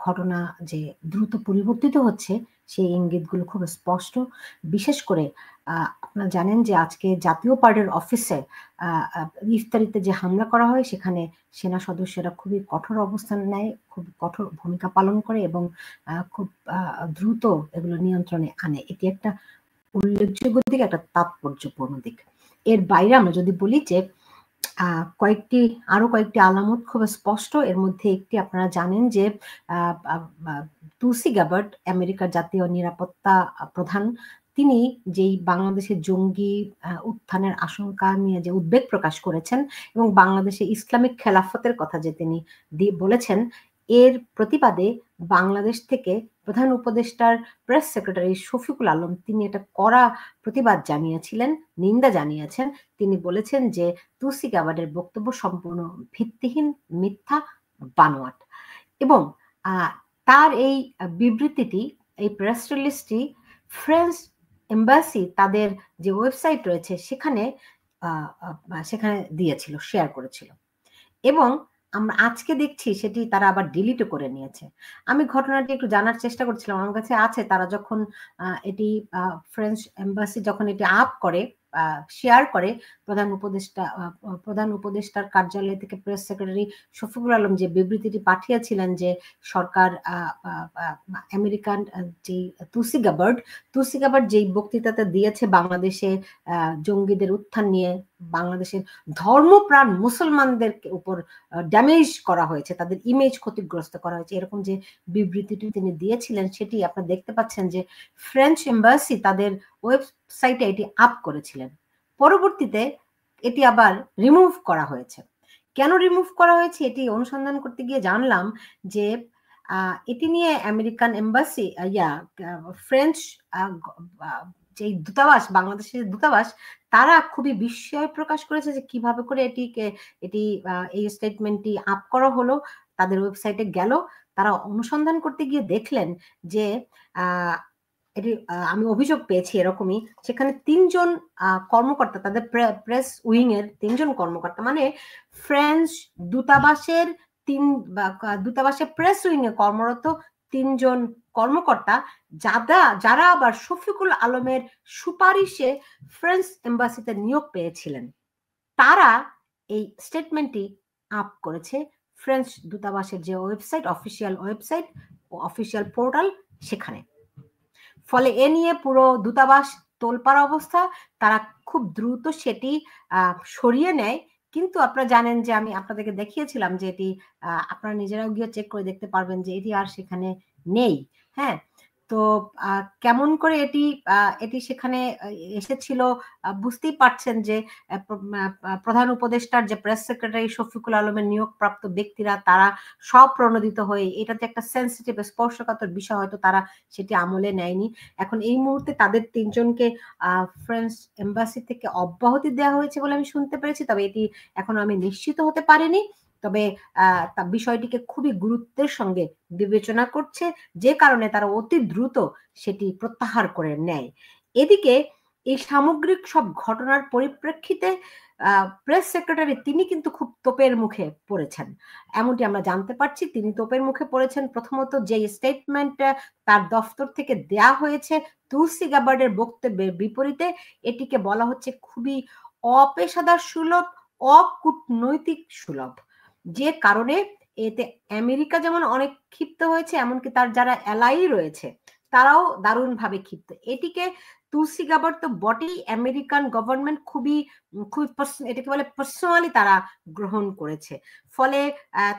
ঘটনা যে দ্রুত পরিবর্তিত হচ্ছে সেই ইঙ্গিতগুলো খুব স্পষ্ট। বিশেষ করে আপনারা জানেন যে আজকে জাতীয় পার্টির অফিসে আ আ ইফতারিতে যে হামলা করা হয় সেখানে সেনা সদস্যরা খুবই কঠোর অবস্থান নেয়, খুব কঠোর ভূমিকা পালন করে এবং খুব দ্রুত এগুলো নিয়ন্ত্রণে আনে। এটি একটা উল্লেখযোগ্য দিক, একটা তাৎপর্যপূর্ণ দিক। এর বাইরে আমরা যদি বলি যে আ আরো কয়েকটি আলামত খুব স্পষ্ট। এর মধ্যে একটি আপনারা জানেন যে আ আ আ তুলসি গ্যাবার্ড আমেরিকার জাতীয় নিরাপত্তা প্রধান। তিনি যেই বাংলাদেশের জঙ্গি উত্থানের আশঙ্কা নিয়ে যে উদ্বেগ প্রকাশ করেছেন এবং বাংলাদেশে ইসলামিক খেলাফতের কথা যে তিনি বলেছেন, এর প্রতিবাদে বাংলাদেশ থেকে প্রধান উপদেষ্টার প্রেস সেক্রেটারি শফিকুল আলম তিনি এটা কড়া প্রতিবাদ জানিয়েছিলেন, নিন্দা জানিয়েছেন। তিনি বলেছেন যে তুলসী গ্যাবার্ডের বক্তব্য সম্পূর্ণ ভিত্তিহীন, মিথ্যা, বানোয়াট এবং আ তার এই বিবৃতিটি, এই প্রেস রিলিজটি ফ্রেঞ্চ এম্বাসি তাদের যে ওয়েবসাইট রয়েছে সেখানে আ আ সেখানে দিয়েছিল, শেয়ার করেছিল। এবং আমরা আজকে দেখছি সেটি তারা আবার ডিলিটও করে নিয়েছে। আমি ঘটনাটি একটু জানার চেষ্টা করছিলাম। আমার কাছে আছে তারা যখন এটি ফ্রেঞ্চ এম্বাসি যখন এটি আপ করে, আ শেয়ার করে প্রধান উপদেষ্টার কার্যালয় থেকে প্রেস সেক্রেটারি শফিকুল আলম যে বিবৃতিটি পাঠিয়েছিলেন যে সরকার আ আ আ আমেরিকান যেই তুলসী গাবার্ড যেই বক্তৃতাতে দিয়েছে বাংলাদেশে জঙ্গিদের উত্থান নিয়ে, বাংলাদেশের ধর্মপ্রাণ মুসলমানদের উপর ড্যামেজ করা হয়েছে, তাদের ইমেজ ক্ষতিগ্রস্ত করা হয়েছে। এরকম যে বিবৃতিটি তিনি দিয়েছিলেন সেটি আপনারা দেখতে পাচ্ছেন যে ফ্রেঞ্চ এম্বাসি তাদের ওয়েবসাইটে এটি আপ করেছিলেন। পরবর্তীতে এটি আবার রিমুভ করা হয়েছে। কেন রিমুভ করা হয়েছে এটি অনুসন্ধান করতে গিয়ে জানলাম যে এটি নিয়ে আমেরিকান এম্বাসি ফ্রেঞ্চ যেই দূতাবাস, বাংলাদেশের দূতাবাস তারা খুবই বিস্ময় প্রকাশ করেছে যে কিভাবে করে এটি এই স্টেটমেন্টটি আপ করা হলো, তাদের ওয়েবসাইটে গেল। তারা অনুসন্ধান করতে গিয়ে দেখলেন যে এটি আমি অভিযোগ পেয়েছি এরকমই। সেখানে ৩ জন কর্মকর্তা, তাদের প্রেস উইং এর ৩ জন কর্মকর্তা, মানে ফ্রেঞ্চ দূতাবাসের দূতাবাসের প্রেস উইং এ কর্মরত ৩ জন কর্মকর্তা যারা আবার শফিকুল আলমের সুপারিশে ফ্রেঞ্চ এম্বাসিতে নিয়োগ পেয়েছিলেন, তারা এই স্টেটমেন্টটি আপ করেছে ফ্রেঞ্চ দূতাবাসের যে ওয়েবসাইট, অফিসিয়াল পোর্টাল সেখানে। ফলে এ নিয়ে পুরো দূতাবাস তোলপাড় অবস্থা। তারা খুব দ্রুত সেটি সরিয়ে নেয়। কিন্তু আপনারা জানেন যে আমি আপনাদেরকে দেখিয়েছিলাম যে এটি আপনারা নিজেরাও গিয়ে চেক করে দেখতে পারবেন যে এটি আর সেখানে নেই। হ্যাঁ? তো কেমন করে এটি সেখানে এসেছিল বুঝতেই পারছেন যে প্রধান উপদেষ্টার যে প্রেস সেক্রেটারি শফিকুল আলমের নিয়োগপ্রাপ্ত ব্যক্তিরা তারা স্বপ্রণোদিত হয়ে, এটা যে একটা সেনসিটিভ স্পর্শকাতর বিষয়, হয়তো তারা সেটি আমলে নেয়নি। এখন এই মুহূর্তে তাদের ৩ জনকে ফ্রেঞ্চ এম্বাসি থেকে অব্যাহতি দেওয়া হয়েছে বলে আমি শুনতে পেরেছি। তবে এটি এখনো আমি নিশ্চিত হতে পারিনি। তবে বিষয়টিকে খুবই গুরুত্বের সঙ্গে বিবেচনা করছে, যে কারণে তারা অতি দ্রুত সেটি প্রত্যাহার করে নেয়। এদিকে এই সামগ্রিক সব ঘটনার পরিপ্রেক্ষিতে প্রেস সেক্রেটারি তিনি কিন্তু খুব তোপের মুখে পড়েছেন। এমনটি আমরা জানতে পারছি। তিনি তোপের মুখে পড়েছেন প্রথমত যে স্টেটমেন্ট তার দফতর থেকে দেয়া হয়েছে তুলসী গাবার্ডের বক্তব্যের বিপরীতে, এটিকে বলা হচ্ছে খুবই অপেশাদার সুলভ, অকূটনৈতিক সুলভ। যে কারণে এতে আমেরিকা যেমন অনেক ক্ষিপ্ত হয়েছে, এমনকি তার যারা এলাই রয়েছে তারাও দারুণভাবে ক্ষিপ্ত। এটিকে তুলসী গাবার্ড তো বটেই, আমেরিকান গভর্নমেন্ট খুবই এটাকে বলে পার্সোনালি তারা গ্রহণ করেছে। ফলে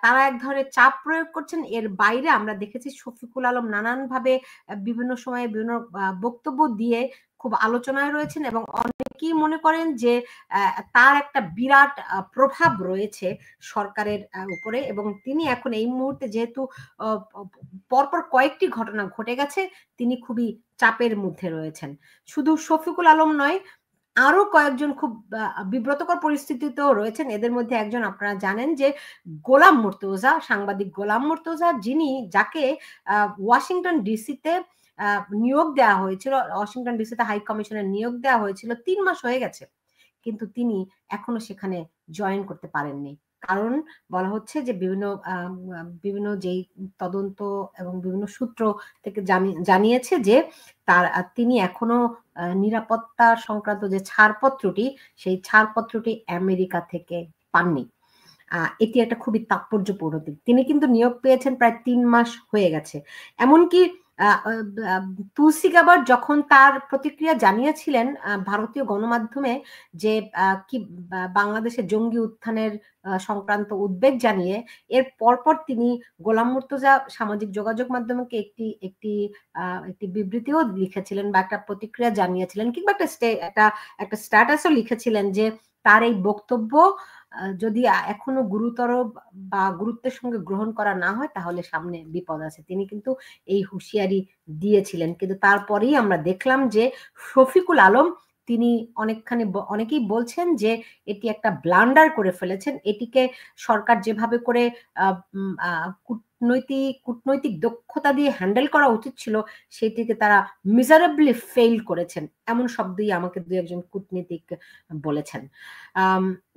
তারা এক ধরনের চাপ প্রয়োগ করছেন। এর বাইরে আমরা দেখেছি শফিকুল আলম নানানভাবে বিভিন্ন সময়ে বিভিন্ন বক্তব্য দিয়ে খুব আলোচনায় রয়েছেন এবং অনেকেই মনে করেন যে তার একটা বিরাট প্রভাব রয়েছে সরকারের উপরে এবং তিনি এখন এই মুহূর্তে যেহেতু পরপর কয়েকটি ঘটনা ঘটে গেছে, তিনি খুবই চাপের মধ্যে রয়েছেন। শুধু শফিকুল আলম নয়, আরো কয়েকজন খুব বিব্রতকর পরিস্থিতিতেও রয়েছেন। এদের মধ্যে একজন আপনারা জানেন যে গোলাম মুর্তজা, সাংবাদিক গোলাম মুর্তজা, যাকে ওয়াশিংটন ডিসিতে নিয়োগ দেওয়া হয়েছিল, ওয়াশিংটন ডিসিতে হাই কমিশনের নিয়োগ দেওয়া হয়েছিল, ৩ মাস হয়ে গেছে, কিন্তু তিনি এখনো সেখানে জয়েন করতে পারেননি। কারণ বলা হচ্ছে যে বিভিন্ন যেই তদন্ত এবং বিভিন্ন সূত্র থেকে জানিয়েছে যে তিনি এখনো নিরাপত্তা সংক্রান্ত যে ছাড়পত্রটি, সেই ছাড়পত্রটি আমেরিকা থেকে পাননি। এটি একটা খুবই তাৎপর্যপূর্ণ দিক। তিনি কিন্তু নিয়োগ পেয়েছেন প্রায় ৩ মাস হয়ে গেছে। এমনকি তুলসী গাবার যখন তার প্রতিক্রিয়া জানিয়েছিলেন ভারতীয় গণমাধ্যমে যে কি বাংলাদেশে জঙ্গি উত্থানের সংক্রান্ত উদ্বেগ জানিয়ে, এর পরপর তিনি গোলাম মুর্তজা সামাজিক যোগাযোগ মাধ্যমকে একটি বিবৃতিও লিখেছিলেন বা একটা প্রতিক্রিয়া জানিয়েছিলেন, কিংবা একটা স্ট্যাটাসও লিখেছিলেন যে তার এই বক্তব্য যদি এখনো গুরুতর বা গুরুত্বের সঙ্গে গ্রহণ করা না হয় তাহলে সামনে বিপদ আছে। তিনি কিন্তু এই হুঁশিয়ারি দিয়েছিলেন, কিন্তু তারপরেই আমরা দেখলাম যে শফিকুল আলম তিনি অনেকেই বলছেন যে এটি একটা ব্লান্ডার করে ফেলেছেন। এটিকে সরকার যেভাবে করে কূটনৈতিক দক্ষতা দিয়ে হ্যান্ডেল করা উচিত ছিল, সেটিকে তারা মিজারেবলি ফেইল করেছেন, এমন শব্দই আমাকে দু একজন কূটনীতিক বলেছেন।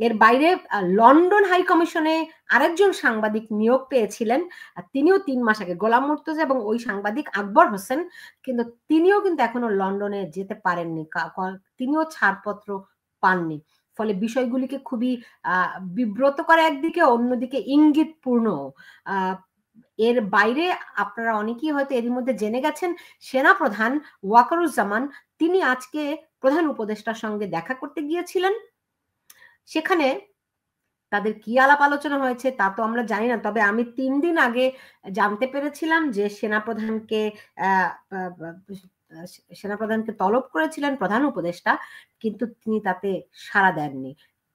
এর বাইরে লন্ডন হাই কমিশনে আরেকজন সাংবাদিক নিয়োগ পেয়েছিলেন, তিনিও ৩ মাস আগে, গোলাম মুর্তজা এবং ওই সাংবাদিক আকবর হোসেন, কিন্তু তিনিও কিন্তু এখনো লন্ডনে যেতে পারেননি, তিনিও ছাড়পত্র পাননি। ফলে বিষয়গুলিকে খুবই বিব্রত করে একদিকে, অন্যদিকে ইঙ্গিতপূর্ণ। এর বাইরে আপনারা অনেকেই হয়তো এর মধ্যে জেনে গেছেন, সেনাপ্রধান ওয়াকারুজ্জামান তিনি আজকে প্রধান উপদেষ্টার সঙ্গে দেখা করতে গিয়েছিলেন। সেখানে তাদের কি আলাপ আলোচনা হয়েছে তা তো আমরা জানি না, তবে আমি ৩ দিন আগে জানতে পেরেছিলাম যে সেনাপ্রধানকে তলব করেছিলেন প্রধান উপদেষ্টা, কিন্তু তিনি তাতে সাড়া দেননি।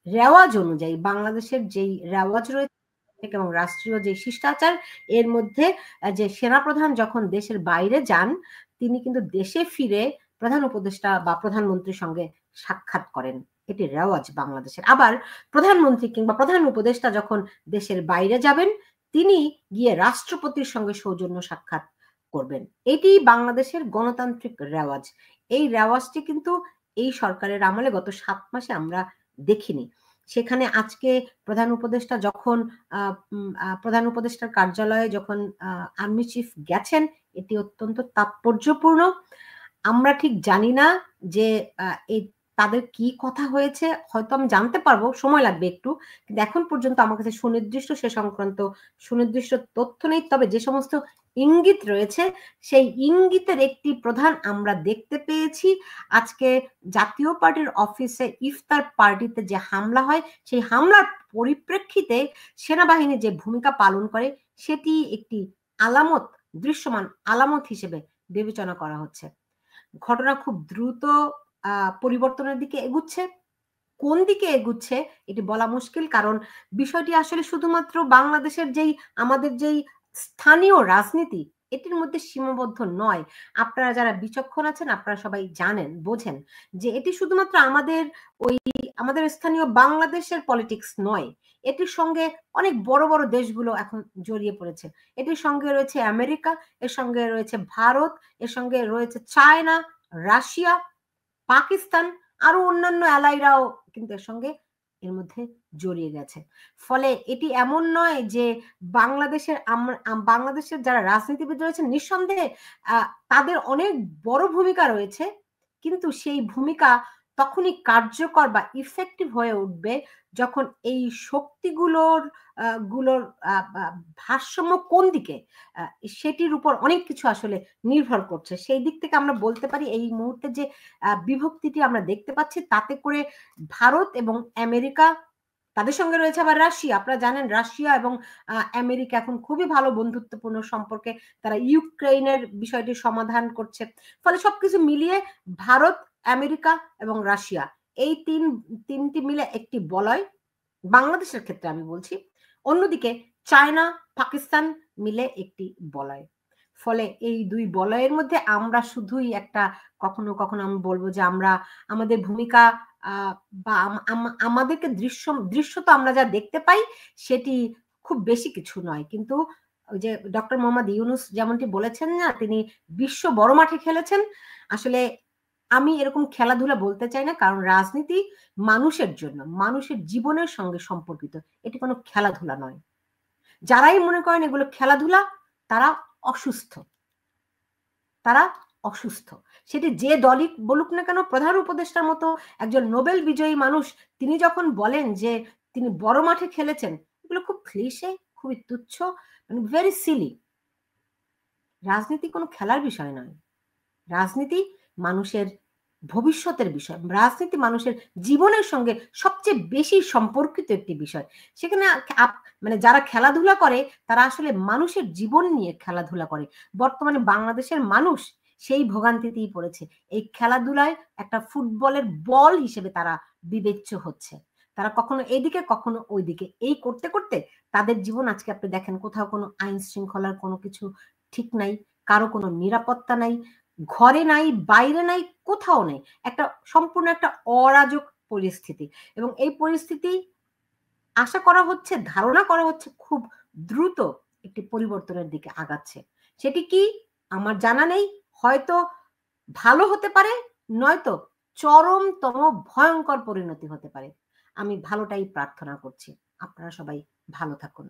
রেওয়াজ অনুযায়ী, বাংলাদেশের যেই রেওয়াজ রয়েছে এবং রাষ্ট্রীয় যে শিষ্টাচার, এর মধ্যে যে সেনাপ্রধান যখন দেশের বাইরে যান, তিনি কিন্তু দেশে ফিরে প্রধান উপদেষ্টা বা প্রধানমন্ত্রীর সঙ্গে সাক্ষাৎ করেন। এটি রেওয়াজ বাংলাদেশের। আবার প্রধানমন্ত্রী কিংবা প্রধান উপদেষ্টা যখন দেশের বাইরে যাবেন, তিনি গিয়ে রাষ্ট্রপতির সঙ্গে সৌজন্য সাক্ষাৎ করবেন। এটি বাংলাদেশের গণতান্ত্রিক রেওয়াজ। এই রেওয়াজটি কিন্তু এই সরকারের আমলে গত ৭ মাসে আমরা দেখিনি। সেখানে আজকে প্রধান উপদেষ্টার কার্যালয়ে যখন আর্মি চিফ গেছেন, এটি অত্যন্ত তাৎপর্যপূর্ণ। আমরা ঠিক জানি না যে তাদের কি কথা হয়েছে, হয়তো আমি জানতে পারবো, সময় লাগবে একটু, কিন্তু এখন পর্যন্ত আমার কাছে সে সংক্রান্ত সুনির্দিষ্ট তথ্য নেই। তবে যে সমস্ত ইঙ্গিত রয়েছে, সেই ইঙ্গিতের একটি প্রধান আমরা দেখতে পেয়েছি আজকে জাতীয় পার্টির অফিসে ইফতার পার্টিতে যে হামলা হয়, সেই হামলার পরিপ্রেক্ষিতে সেনাবাহিনী যে ভূমিকা পালন করে, সেটি একটি দৃশ্যমান আলামত হিসেবে বিবেচনা করা হচ্ছে। ঘটনা খুব দ্রুত পরিবর্তনের দিকে এগুচ্ছে। কোন দিকে এগুচ্ছে এটি বলা মুশকিল, কারণ বিষয়টি আসলে শুধুমাত্র বাংলাদেশের আমাদের যেই স্থানীয় রাজনীতি, এটির মধ্যে সীমাবদ্ধ নয়। আপনারা যারা বিচক্ষণ আছেন, আপনারা সবাই বোঝেন যে এটি শুধুমাত্র আমাদের স্থানীয় বাংলাদেশের পলিটিক্স নয়। এটির সঙ্গে অনেক বড় বড় দেশগুলো এখন জড়িয়ে পড়েছে। এটির সঙ্গে রয়েছে আমেরিকা, এর সঙ্গে রয়েছে ভারত, এর সঙ্গে রয়েছে চায়না, রাশিয়া, পাকিস্তান, আরো অন্যান্য অ্যালাইরাও কিন্তু এর সঙ্গে এর মধ্যে জড়িয়ে গেছে। ফলে এটি এমন নয় যে বাংলাদেশের যারা রাজনীতিবিদ রয়েছেন, নিঃসন্দেহে তাদের অনেক বড় ভূমিকা রয়েছে, কিন্তু সেই ভূমিকা তখনই কার্যকর বা ইফেক্টিভ হয়ে উঠবে যখন এই শক্তিগুলোর ভারসাম্য কোন দিকে, সেটির উপর অনেক কিছু আসলে নির্ভর করছে। সেই দিক থেকে আমরা বলতে পারি এই মুহূর্তে যে বিভক্তিটি আমরা দেখতে পাচ্ছি, তাতে করে ভারত এবং আমেরিকা, তাদের সঙ্গে রয়েছে আবার রাশিয়া। আপনারা জানেন রাশিয়া এবং আমেরিকা এখন খুবই ভালো বন্ধুত্বপূর্ণ সম্পর্কে, তারা ইউক্রেনের বিষয়টি সমাধান করছে। ফলে সবকিছু মিলিয়ে ভারত, আমেরিকা এবং রাশিয়া, এই তিনটি মিলে একটি বলয়, বাংলাদেশের ক্ষেত্রে আমি বলছি। অন্যদিকে চায়না, পাকিস্তান মিলে একটি বলয়। ফলে এই দুই বলয়ের মধ্যে আমরা শুধুই কখনো কখনো আমি বলবো যে আমাদের ভূমিকা বা আমাদেরকে দৃশ্যত আমরা যা দেখতে পাই সেটি খুব বেশি কিছু নয়, কিন্তু ওই যে ডক্টর মোহাম্মদ ইউনূস যেমনটি বলেছেন না, তিনি বিশ্ব বড় মাঠে খেলেছেন। আসলে আমি এরকম খেলাধুলা বলতে চাই না, কারণ রাজনীতি মানুষের জন্য, মানুষের জীবনের সঙ্গে সম্পর্কিত। এটি কোনো খেলাধুলা নয়। যারাই মনে করেন এগুলো খেলাধুলা, তারা অসুস্থ, তারা অসুস্থ। সেটি যে দলই বলুক না কেন, প্রধান উপদেষ্টার মতো একজন নোবেল বিজয়ী মানুষ, তিনি যখন বলেন যে তিনি বড় মাঠে খেলেছেন, এগুলো খুব ক্লিশে, খুবই তুচ্ছ, মানে ভেরি সিলি। রাজনীতি কোনো খেলার বিষয় নয়। রাজনীতি মানুষের ভবিষ্যতের বিষয়। রাজনীতি মানুষের জীবনের সঙ্গে সবচেয়ে বেশি সম্পর্কিত একটি বিষয়। সেখানে মানে যারা খেলাধুলা করে, তারা আসলে মানুষের জীবন নিয়ে খেলাধুলা করে। বর্তমানে বাংলাদেশের মানুষ সেই ভোগান্তিতেই পড়েছে। এই খেলাধুলায় একটা ফুটবলের বল হিসেবে তারা বিবেচ্য হচ্ছে। তারা কখনো এইদিকে, কখনো ওইদিকে। এই করতে, করতে তাদের জীবন আজকে আপনি দেখেন, কোথাও কোনো আইন শৃঙ্খলার কোনো কিছু ঠিক নাই, কারো কোনো নিরাপত্তা নাই, ঘরে নাই, বাইরে নাই, কোথাও নেই। একটা সম্পূর্ণ একটা অরাজক পরিস্থিতি, এবং এই পরিস্থিতি আশা করা হচ্ছে, ধারণা করা হচ্ছে খুব দ্রুত একটি পরিবর্তনের দিকে আগাচ্ছে। সেটি কি আমার জানা নেই। হয়তো ভালো হতে পারে, নয়তো চরমতম ভয়ঙ্কর পরিণতি হতে পারে। আমি ভালোটাই প্রার্থনা করছি। আপনারা সবাই ভালো থাকুন।